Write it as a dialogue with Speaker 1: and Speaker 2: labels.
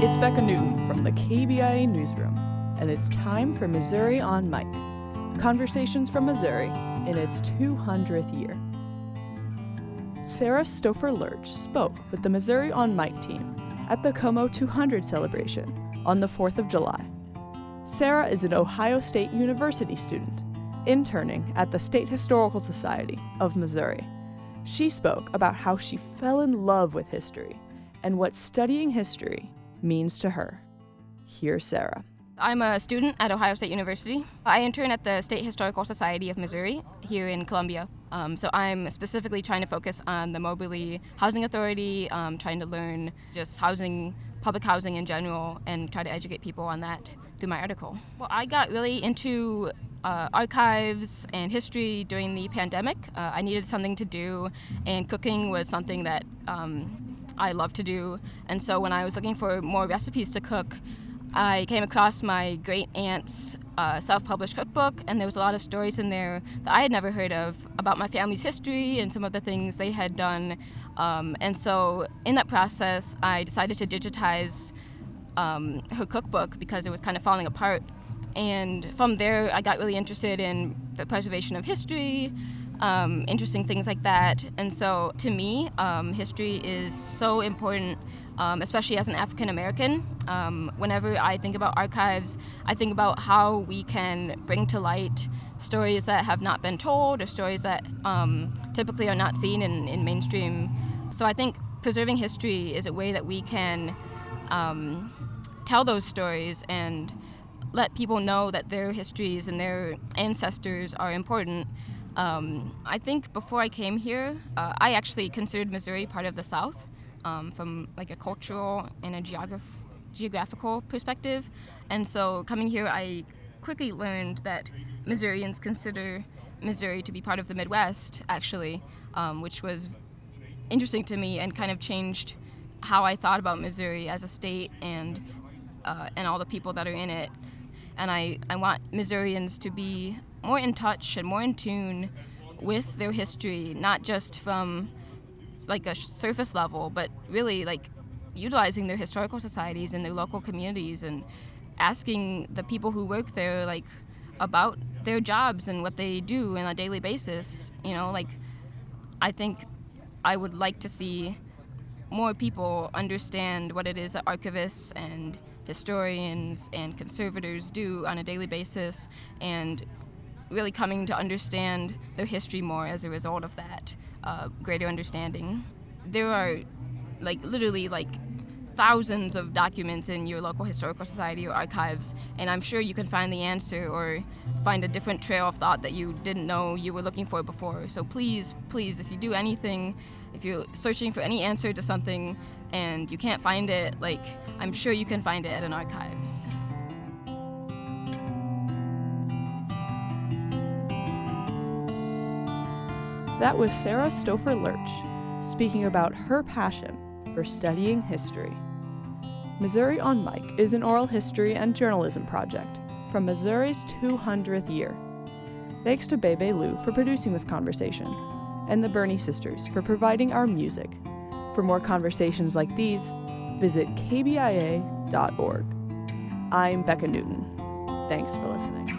Speaker 1: It's Becca Newton from the KBIA Newsroom, and it's time for Missouri on Mic. Conversations from Missouri in its 200th year. Sarah Stouffer-Lerch spoke with the Missouri on Mic team at the Como 200 celebration on the 4th of July. Sarah is an Ohio State University student, interning at the State Historical Society of Missouri. She spoke about how she fell in love with history and what studying history means to her. Here's Sarah.
Speaker 2: I'm a student at Ohio State University. I intern at the State Historical Society of Missouri here in Columbia. So I'm specifically trying to focus on the Moberly Housing Authority, trying to learn just housing, public housing in general, and try to educate people on that through my article. Well, I got really into archives and history during the pandemic. I needed something to do, and cooking was something that I love to do. And so when I was looking for more recipes to cook, I came across my great-aunt's self-published cookbook, and there was a lot of stories in there that I had never heard of about my family's history and some of the things they had done. And so in that process, I decided to digitize her cookbook because it was kind of falling apart. And from there, I got really interested in the preservation of history, interesting things like that. And so to me, history is so important, especially as an African American. Whenever I think about archives, I think about how we can bring to light stories that have not been told or stories that typically are not seen in mainstream. So I think preserving history is a way that we can tell those stories and let people know that their histories and their ancestors are important. I think before I came here, I actually considered Missouri part of the South from like a cultural and a geographical perspective. And so coming here, I quickly learned that Missourians consider Missouri to be part of the Midwest, actually, which was interesting to me and kind of changed how I thought about Missouri as a state and all the people that are in it. And I want Missourians to be more in touch and more in tune with their history, not just from like a surface level, but really like utilizing their historical societies and their local communities and asking the people who work there like about their jobs and what they do on a daily basis. You know, like I think I would like to see more people understand what it is that archivists and historians and conservators do on a daily basis, and really coming to understand their history more as a result of that greater understanding. There are like literally like thousands of documents in your local historical society or archives, and I'm sure you can find the answer or find a different trail of thought that you didn't know you were looking for before. So please, if you do anything, if you're searching for any answer to something and you can't find it, like I'm sure you can find it at an archives.
Speaker 1: That was Sarah Stouffer-Lerch speaking about her passion for studying history. Missouri on Mic is an oral history and journalism project from Missouri's 200th year. Thanks to Bebe Lou for producing this conversation, and the Burney sisters for providing our music. For more conversations like these, visit kbia.org. I'm Becca Newton. Thanks for listening.